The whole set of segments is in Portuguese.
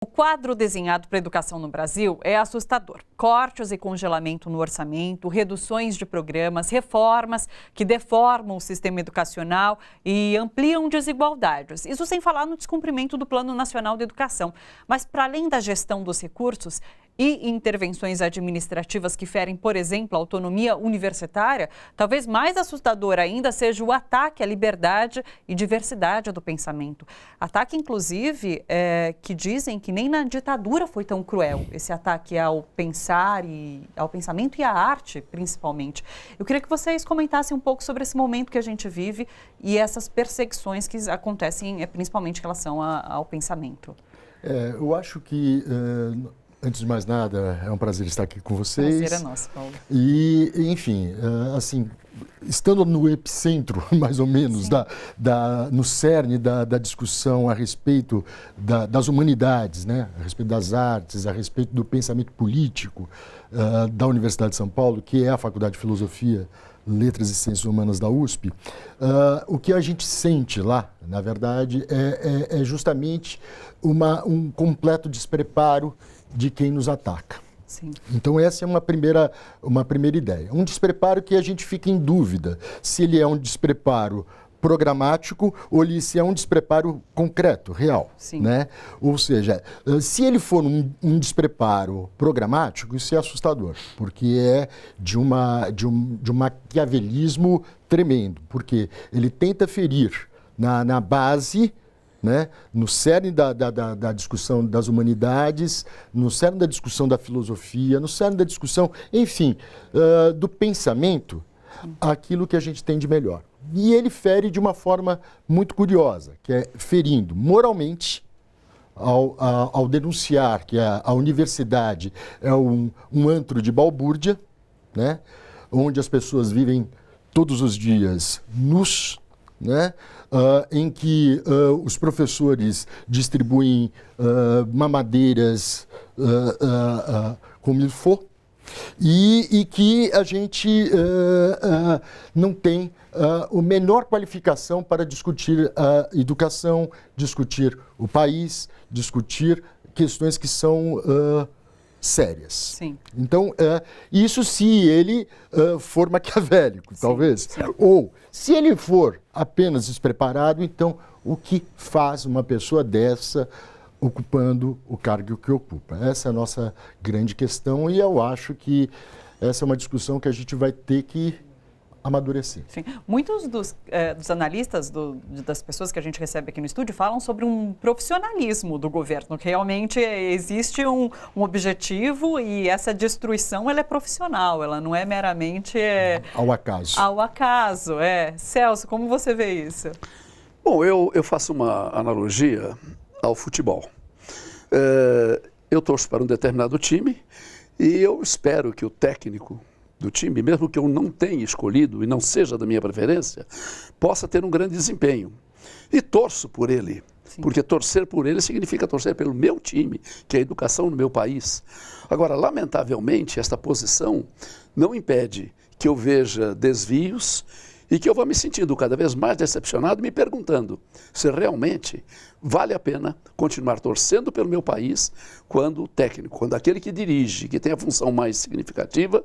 O quadro desenhado para a educação no Brasil é assustador. Cortes e congelamento no orçamento, reduções de programas, reformas que deformam o sistema educacional e ampliam desigualdades. Isso sem falar no descumprimento do Plano Nacional de Educação. Mas, para além da gestão dos recursos e intervenções administrativas que ferem, por exemplo, a autonomia universitária, talvez mais assustador ainda seja o ataque à liberdade e diversidade do pensamento. Ataque, inclusive, que dizem que nem na ditadura foi tão cruel, esse ataque ao pensar e ao pensamento e à arte, principalmente. Eu queria que vocês comentassem um pouco sobre esse momento que a gente vive e essas perseguições que acontecem, principalmente em relação ao pensamento. Eu acho que... Antes de mais nada, é um prazer estar aqui com vocês. Prazer é nosso, Paulo. E, enfim, assim, estando no epicentro, mais ou menos, no cerne da discussão a respeito das humanidades, né? A respeito das artes, a respeito do pensamento político da Universidade de São Paulo, que é a Faculdade de Filosofia, Letras e Ciências Humanas da USP, o que a gente sente lá, na verdade, é justamente um completo despreparo de quem nos ataca. Sim. Então essa é uma primeira ideia. Um despreparo que a gente fica em dúvida se ele é um despreparo programático ou se é um despreparo concreto, real. Sim. Né? Ou seja, se ele for um despreparo programático, isso é assustador, porque é de um maquiavelismo tremendo, porque ele tenta ferir na base, né? No cerne da discussão das humanidades, no cerne da discussão da filosofia, no cerne da discussão, enfim, do pensamento, aquilo que a gente tem de melhor. E ele fere de uma forma muito curiosa, que é ferindo moralmente, ao denunciar que a universidade é um antro de balbúrdia, né? Onde as pessoas vivem todos os dias nus, né? Em que os professores distribuem mamadeiras como ele for, e que a gente não tem a menor qualificação para discutir a educação, discutir o país, discutir questões que são sérias. Sim. Então, isso se ele for maquiavélico, sim, talvez. Sim. Ou, se ele for apenas despreparado, então, o que faz uma pessoa dessa ocupando o cargo que ocupa? Essa é a nossa grande questão e eu acho que essa é uma discussão que a gente vai ter que amadurecer. Sim. Muitos dos analistas, das pessoas que a gente recebe aqui no estúdio, falam sobre um profissionalismo do governo, que realmente existe um objetivo e essa destruição ela é profissional, ela não é meramente... Ao acaso. Ao acaso, Celso, como você vê isso? Bom, eu faço uma analogia ao futebol. Eu torço para um determinado time e eu espero que o técnico do time, mesmo que eu não tenha escolhido e não seja da minha preferência, possa ter um grande desempenho. E torço por ele, Sim. Porque torcer por ele significa torcer pelo meu time, que é a educação no meu país. Agora, lamentavelmente, esta posição não impede que eu veja desvios e que eu vá me sentindo cada vez mais decepcionado, me perguntando se realmente vale a pena continuar torcendo pelo meu país quando o técnico, quando aquele que dirige, que tem a função mais significativa,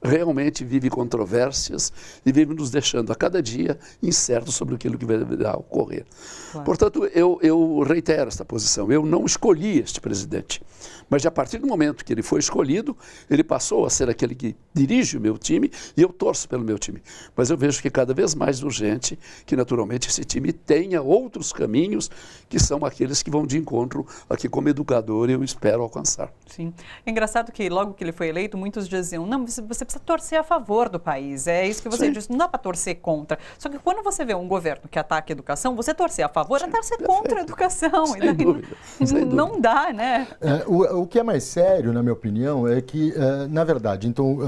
realmente vive controvérsias e vive nos deixando a cada dia incertos sobre aquilo que vai ocorrer. Claro. Portanto, eu reitero esta posição. Eu não escolhi este presidente, mas a partir do momento que ele foi escolhido, ele passou a ser aquele que dirige o meu time e eu torço pelo meu time. Mas eu vejo que é cada vez mais urgente que, naturalmente, esse time tenha outros caminhos que são aqueles que vão de encontro a que, como educador, eu espero alcançar. Sim. É engraçado que logo que ele foi eleito, muitos diziam, não, você precisa torcer a favor do país. É isso que você disse, não dá para torcer contra. Só que quando você vê um governo que ataca a educação, você torcer a favor é torcer contra a educação. Sem dúvida. Não dá, né? O que é mais sério, na minha opinião, é que, na verdade, então,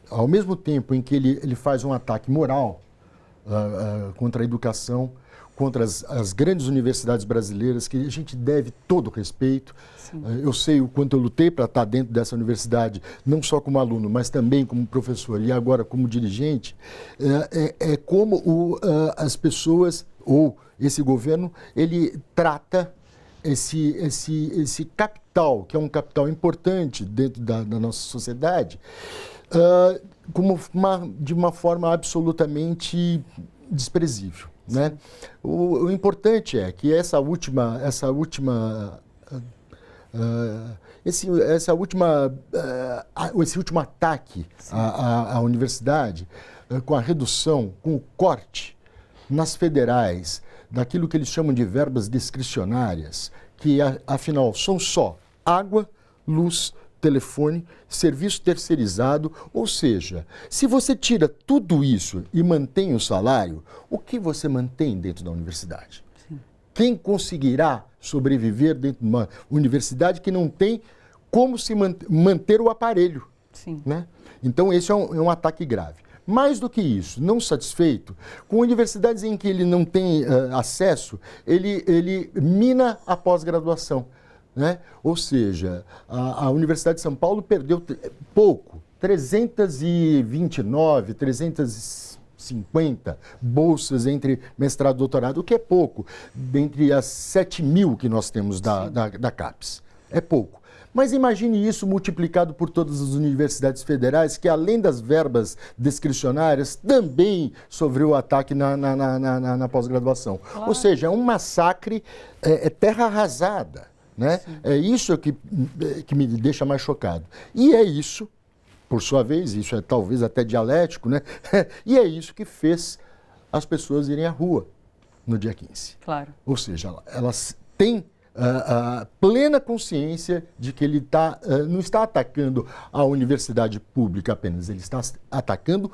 ao mesmo tempo em que ele faz um ataque moral contra a educação, contra as grandes universidades brasileiras, que a gente deve todo o respeito. Eu sei o quanto eu lutei para estar dentro dessa universidade, não só como aluno, mas também como professor e agora como dirigente. Como as pessoas, ou esse governo, ele trata esse capital, que é um capital importante dentro da nossa sociedade, de uma forma absolutamente desprezível, né? O importante é que esse último ataque à universidade, com a redução, com o corte nas federais, daquilo que eles chamam de verbas discricionárias, que afinal são só água, luz, telefone, serviço terceirizado, ou seja, se você tira tudo isso e mantém o salário, o que você mantém dentro da universidade? Sim. Quem conseguirá sobreviver dentro de uma universidade que não tem como se manter o aparelho? Sim. Né? Então esse é um ataque grave. Mais do que isso, não satisfeito, com universidades em que ele não tem acesso, ele mina a pós-graduação. Né? Ou seja, a Universidade de São Paulo perdeu pouco, 329, 350 bolsas entre mestrado e doutorado, o que é pouco, dentre as 7.000 que nós temos da CAPES. É pouco. Mas imagine isso multiplicado por todas as universidades federais, que além das verbas discricionárias, também sofreu ataque na pós-graduação. Claro. Ou seja, é um massacre, é terra arrasada. Né? É isso que me deixa mais chocado. E é isso, por sua vez, isso é talvez até dialético, né? E é isso que fez as pessoas irem à rua no dia 15. Claro. Ou seja, elas têm a plena consciência de que ele não está atacando a universidade pública apenas, ele está atacando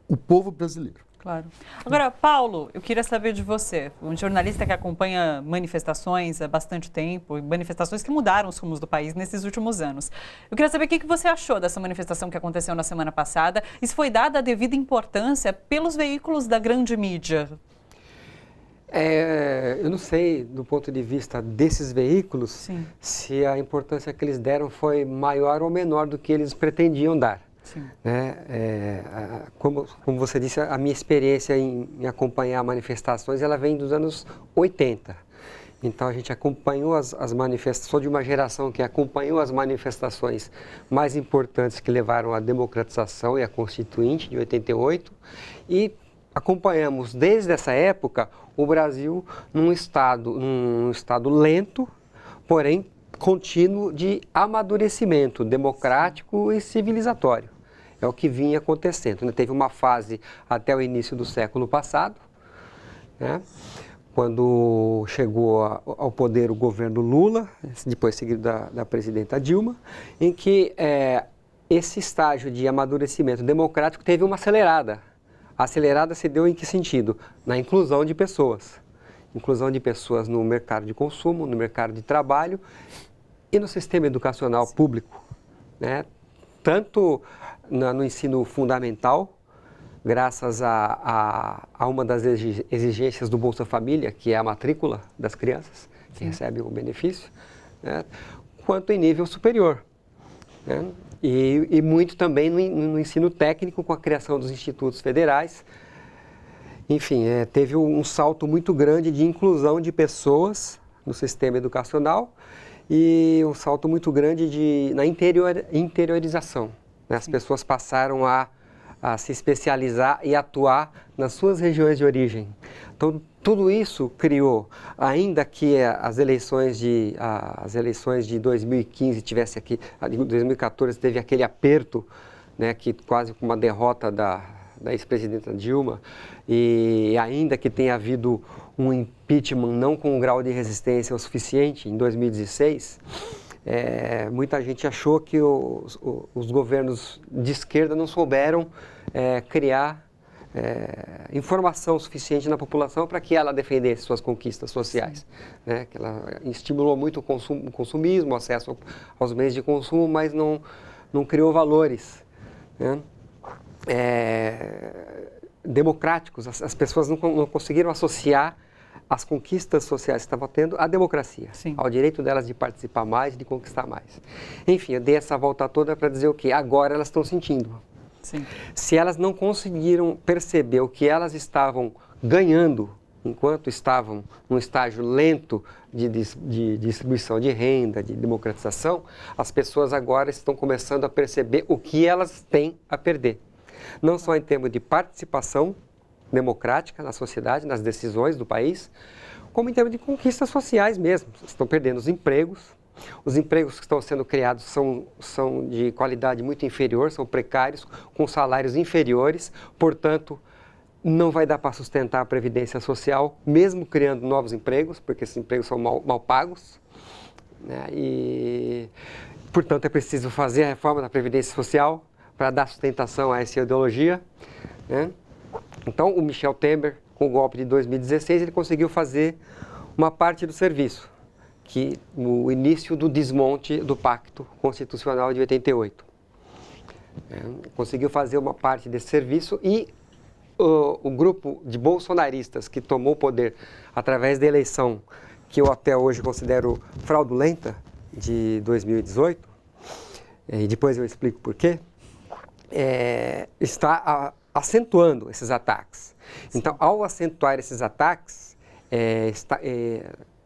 o povo brasileiro. Claro. Agora, Paulo, eu queria saber de você, um jornalista que acompanha manifestações há bastante tempo, manifestações que mudaram os rumos do país nesses últimos anos. Eu queria saber o que você achou dessa manifestação que aconteceu na semana passada e se foi dada a devida importância pelos veículos da grande mídia. Eu não sei, do ponto de vista desses veículos, Sim. se a importância que eles deram foi maior ou menor do que eles pretendiam dar. Como você disse, a minha experiência em acompanhar manifestações, ela vem dos anos 80. Então a gente acompanhou as manifestações, sou de uma geração que acompanhou as manifestações mais importantes que levaram à democratização e à Constituinte de 88 e acompanhamos desde essa época o Brasil num estado lento, porém contínuo de amadurecimento democrático e civilizatório. É o que vinha acontecendo. Teve uma fase até o início do século passado, né, quando chegou ao poder o governo Lula, depois seguido da presidenta Dilma, em que esse estágio de amadurecimento democrático teve uma acelerada. A acelerada se deu em que sentido? Na inclusão de pessoas. Inclusão de pessoas no mercado de consumo, no mercado de trabalho e no sistema educacional público, né? Tanto no ensino fundamental, graças a uma das exigências do Bolsa Família, que é a matrícula das crianças, que recebem o benefício, né? Quanto em nível superior, né? E muito também no ensino técnico, com a criação dos institutos federais. Enfim, teve um salto muito grande de inclusão de pessoas no sistema educacional e um salto muito grande na interiorização. Né? As pessoas passaram a se especializar e atuar nas suas regiões de origem. Então, tudo isso criou, ainda que as eleições de 2015 tivesse aqui, 2014 teve aquele aperto, né, que quase com uma derrota da ex-presidenta Dilma, e ainda que tenha havido um impeachment não com um grau de resistência o suficiente em 2016, muita gente achou que os governos de esquerda não souberam criar informação suficiente na população para que ela defendesse suas conquistas sociais. Né? Que ela estimulou muito o consumismo, o acesso aos meios de consumo, mas não criou valores, né? Democráticos. As pessoas não conseguiram associar as conquistas sociais que estavam tendo à democracia, ao direito delas de participar mais e de conquistar mais. Enfim, eu dei essa volta toda para dizer o quê? Agora elas estão sentindo. Sim. Se elas não conseguiram perceber o que elas estavam ganhando enquanto estavam num estágio lento de distribuição de renda, de democratização, as pessoas agora estão começando a perceber o que elas têm a perder. Não só em termos de participação democrática na sociedade, nas decisões do país, como em termos de conquistas sociais mesmo. Estão perdendo os empregos que estão sendo criados são de qualidade muito inferior, são precários, com salários inferiores, portanto, não vai dar para sustentar a previdência social, mesmo criando novos empregos, porque esses empregos são mal pagos, né? E, portanto, é preciso fazer a reforma da previdência social para dar sustentação a essa ideologia, né? Então, o Michel Temer, com o golpe de 2016, ele conseguiu fazer uma parte do serviço, que o início do desmonte do Pacto Constitucional de 88. Conseguiu fazer uma parte desse serviço e o grupo de bolsonaristas que tomou o poder através da eleição, que eu até hoje considero fraudulenta, de 2018, e depois eu explico por quê, está acentuando esses ataques. Então, ao acentuar esses ataques,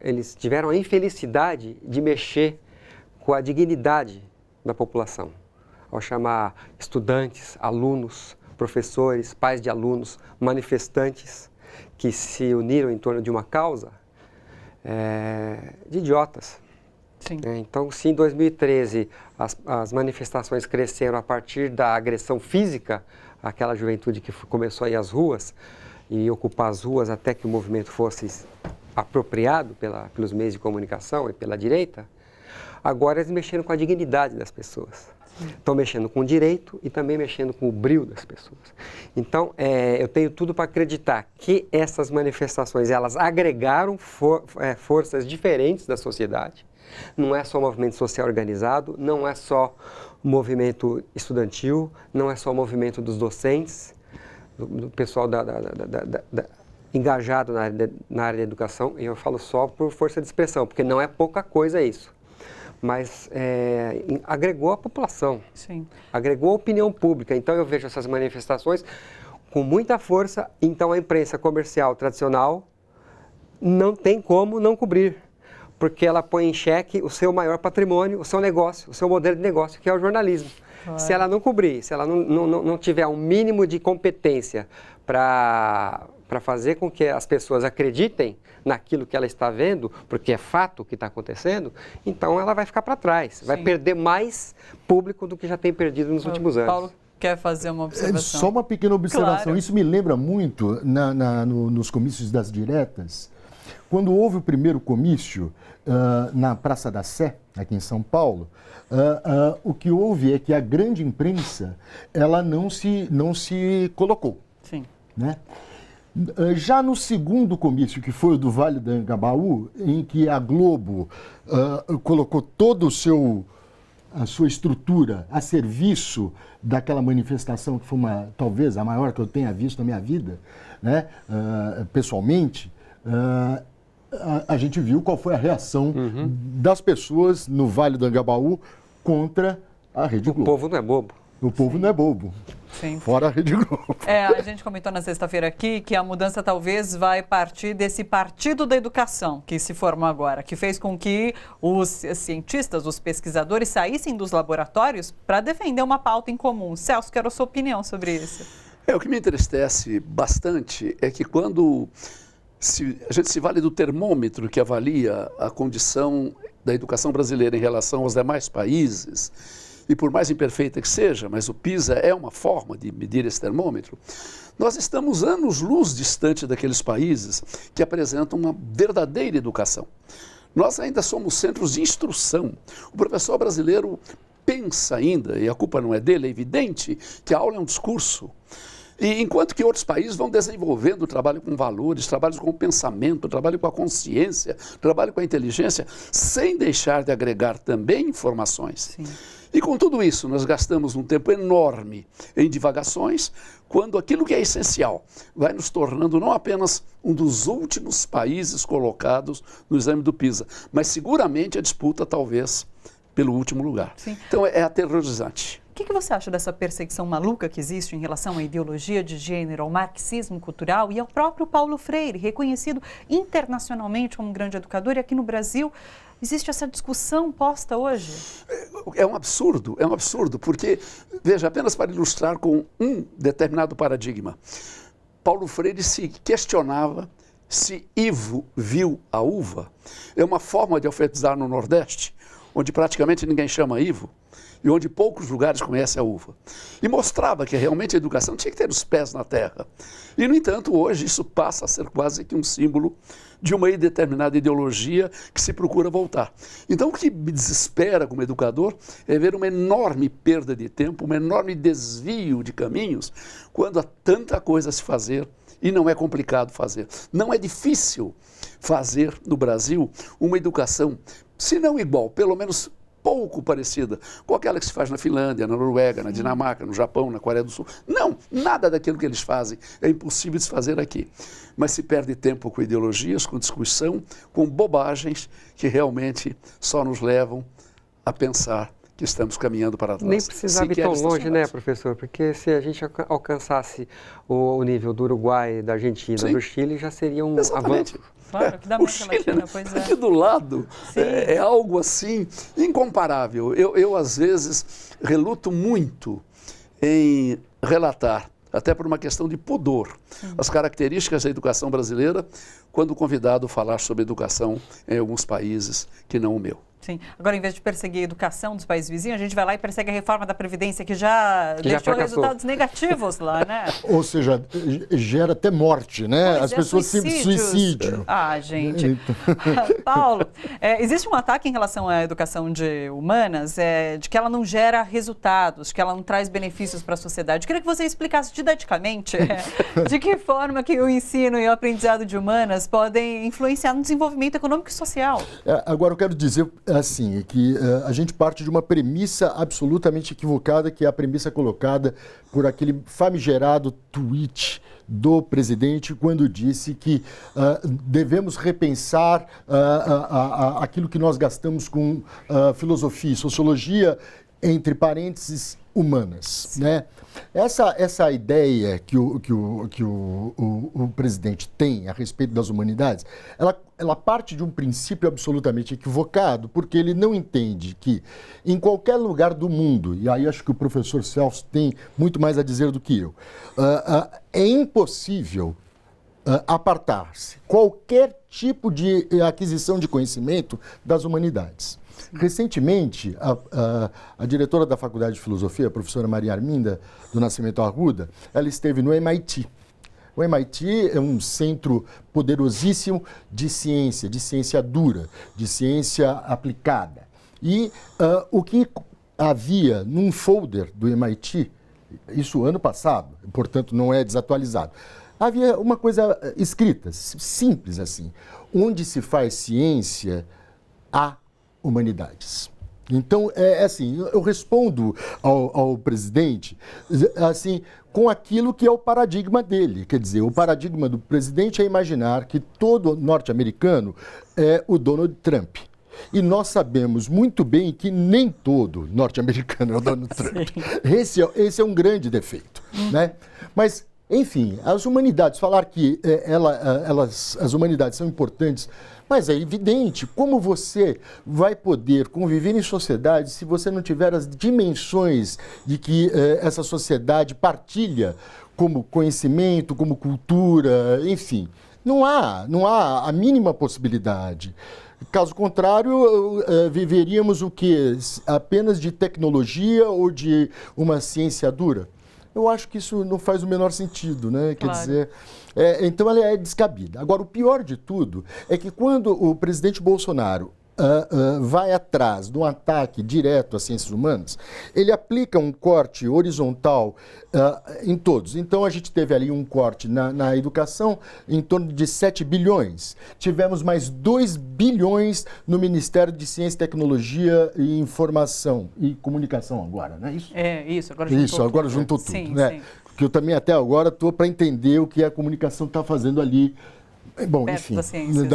eles tiveram a infelicidade de mexer com a dignidade da população, ao chamar estudantes, alunos, professores, pais de alunos, manifestantes que se uniram em torno de uma causa, de idiotas. Sim. Então, se em 2013 as manifestações cresceram a partir da agressão física, aquela juventude que começou a ir às ruas e ocupar as ruas até que o movimento fosse apropriado pelos meios de comunicação e pela direita, agora eles mexeram com a dignidade das pessoas. Estão mexendo com o direito e também mexendo com o brio das pessoas. Então, eu tenho tudo para acreditar que essas manifestações, elas agregaram forças diferentes da sociedade. Não é só o movimento social organizado, não é só o movimento estudantil, não é só o movimento dos docentes, do pessoal engajado na área da educação. E eu falo só por força de expressão, porque não é pouca coisa isso. Mas agregou a população, Sim. Agregou a opinião pública. Então eu vejo essas manifestações com muita força. Então a imprensa comercial tradicional não tem como não cobrir, porque ela põe em xeque o seu maior patrimônio, o seu negócio, o seu modelo de negócio, que é o jornalismo. Claro. Se ela não cobrir, se ela não tiver um mínimo de competência para fazer com que as pessoas acreditem naquilo que ela está vendo, porque é fato o que está acontecendo, então ela vai ficar para trás, Sim. Vai perder mais público do que já tem perdido nos últimos anos. Paulo quer fazer uma observação? Só uma pequena observação. Claro. Isso me lembra muito nos comícios das diretas, quando houve o primeiro comício na Praça da Sé, aqui em São Paulo. O que houve é que a grande imprensa ela não se colocou. Sim. Né? Já no segundo comício, que foi o do Vale do Anhangabaú, em que a Globo colocou toda a sua estrutura a serviço daquela manifestação, que foi talvez a maior que eu tenha visto na minha vida, né? Pessoalmente, a gente viu qual foi a reação das pessoas no Vale do Anhangabaú contra a Rede Globo. O povo não é bobo. O povo não é bobo. Sim. Fora a Rede Globo. A gente comentou na sexta-feira aqui que a mudança talvez vai partir desse partido da educação que se formou agora, que fez com que os cientistas, os pesquisadores saíssem dos laboratórios para defender uma pauta em comum. Celso, quero a sua opinião sobre isso. O que me entristece bastante é que quando a gente se vale do termômetro que avalia a condição da educação brasileira em relação aos demais países, e por mais imperfeita que seja, mas o PISA é uma forma de medir esse termômetro, nós estamos anos-luz distante daqueles países que apresentam uma verdadeira educação. Nós ainda somos centros de instrução. O professor brasileiro pensa ainda, e a culpa não é dele, é evidente que a aula é um discurso. E enquanto que outros países vão desenvolvendo o trabalho com valores, trabalho com o pensamento, trabalho com a consciência, trabalho com a inteligência, sem deixar de agregar também informações. Sim. E com tudo isso, nós gastamos um tempo enorme em divagações, quando aquilo que é essencial vai nos tornando não apenas um dos últimos países colocados no exame do PISA, mas seguramente a disputa talvez pelo último lugar. Sim. Então é aterrorizante. que você acha dessa perseguição maluca que existe em relação à ideologia de gênero, ao marxismo cultural e ao próprio Paulo Freire, reconhecido internacionalmente como um grande educador, e aqui no Brasil existe essa discussão posta hoje? É um absurdo, porque, veja, apenas para ilustrar com um determinado paradigma, Paulo Freire se questionava se Ivo viu a uva. É uma forma de alfabetizar no Nordeste, onde praticamente ninguém chama Ivo, e onde poucos lugares conhecem a uva. E mostrava que realmente a educação tinha que ter os pés na terra. E, no entanto, hoje isso passa a ser quase que um símbolo de uma determinada ideologia que se procura voltar. Então, o que me desespera como educador é ver uma enorme perda de tempo, um enorme desvio de caminhos, quando há tanta coisa a se fazer e não é complicado fazer. Não é difícil fazer no Brasil uma educação, se não igual, pelo menos pouco parecida com aquela que se faz na Finlândia, na Noruega, na Dinamarca, no Japão, na Coreia do Sul. Não, nada daquilo que eles fazem é impossível de se fazer aqui. Mas se perde tempo com ideologias, com discussão, com bobagens que realmente só nos levam a pensar que estamos caminhando para trás. Nem precisava ir tão longe, né, professor? Porque se a gente alcançasse o nível do Uruguai, da Argentina, do Chile, já seria um avanço. Claro, que da América Latina, pois é. Aqui do lado é algo assim incomparável. Eu, às vezes, reluto muito em relatar, até por uma questão de pudor, as características da educação brasileira, quando convidado a falar sobre educação em alguns países que não o meu. Sim. Agora, em vez de perseguir a educação dos países vizinhos, a gente vai lá e persegue a reforma da Previdência, que já deixou resultados negativos lá, né? Ou seja, gera até morte, né? Pois as pessoas se suicidam. Ah, gente. Paulo, existe um ataque em relação à educação de humanas, de que ela não gera resultados, que ela não traz benefícios para a sociedade. Eu queria que você explicasse didaticamente de que forma que o ensino e o aprendizado de humanas podem influenciar no desenvolvimento econômico e social. Agora, eu quero dizer assim, que a gente parte de uma premissa absolutamente equivocada, que é a premissa colocada por aquele famigerado tweet do presidente, quando disse que devemos repensar aquilo que nós gastamos com filosofia e sociologia, entre parênteses, humanas, né? Essa ideia que o presidente tem a respeito das humanidades, ela parte de um princípio absolutamente equivocado, porque ele não entende que em qualquer lugar do mundo, e aí acho que o professor Celso tem muito mais a dizer do que eu, é impossível apartar-se qualquer tipo de aquisição de conhecimento das humanidades. Recentemente, a diretora da Faculdade de Filosofia, a professora Maria Arminda do Nascimento Arruda, ela esteve no MIT. O MIT é um centro poderosíssimo de ciência dura, de ciência aplicada. E o que havia num folder do MIT, isso ano passado, portanto não é desatualizado, havia uma coisa escrita, simples assim, onde se faz ciência há humanidades. Então, assim, eu respondo ao presidente, assim, com aquilo que é o paradigma dele. Quer dizer, o paradigma do presidente é imaginar que todo norte-americano é o Donald Trump. E nós sabemos muito bem que nem todo norte-americano é o Donald Trump. Esse é um grande defeito, né? Mas, enfim, as humanidades, falar que as humanidades são importantes, mas é evidente, como você vai poder conviver em sociedade se você não tiver as dimensões de que essa sociedade partilha como conhecimento, como cultura, enfim. Não há a mínima possibilidade. Caso contrário, viveríamos o quê? Apenas de tecnologia ou de uma ciência dura? Eu acho que isso não faz o menor sentido, né? Quer dizer, então ela é descabida. Agora, o pior de tudo é que quando o presidente Bolsonaro vai atrás de um ataque direto às ciências humanas, ele aplica um corte horizontal em todos. Então, a gente teve ali um corte na educação em torno de 7 bilhões. Tivemos mais 2 bilhões no Ministério de Ciência, Tecnologia e Informação e Comunicação agora, não é isso? Isso, agora juntou tudo. Agora juntou tudo, sim, né? Sim. Porque eu também até agora estou para entender o que a comunicação está fazendo ali Bom, perto enfim, das ciências.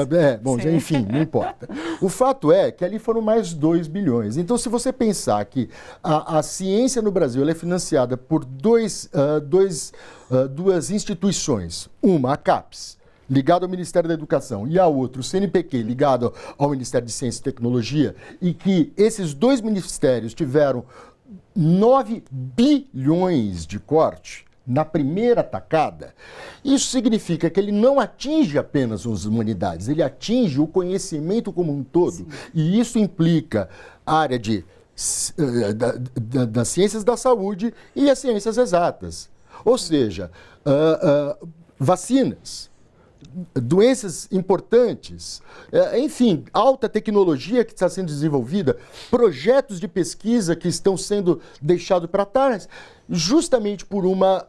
Sim. Enfim, não importa. O fato é que ali foram mais 2 bilhões. Então, se você pensar que a ciência no Brasil ela é financiada por duas instituições, uma, a CAPES, ligado ao Ministério da Educação, e a outra, o CNPq, ligado ao Ministério de Ciência e Tecnologia, e que esses 2 ministérios tiveram 9 bilhões de corte na primeira tacada, isso significa que ele não atinge apenas as humanidades, ele atinge o conhecimento como um todo. Sim. E isso implica a área das ciências da saúde e as ciências exatas. Ou seja, vacinas, doenças importantes, enfim, alta tecnologia que está sendo desenvolvida, projetos de pesquisa que estão sendo deixados para trás, justamente por uma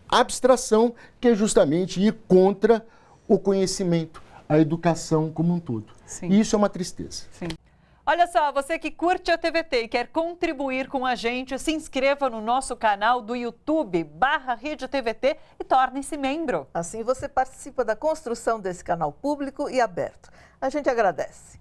abstração que é justamente ir contra o conhecimento, a educação como um todo. Sim. E isso é uma tristeza. Sim. Olha só, você que curte a TVT e quer contribuir com a gente, se inscreva no nosso canal do YouTube, /Rede TVT, e torne-se membro. Assim você participa da construção desse canal público e aberto. A gente agradece.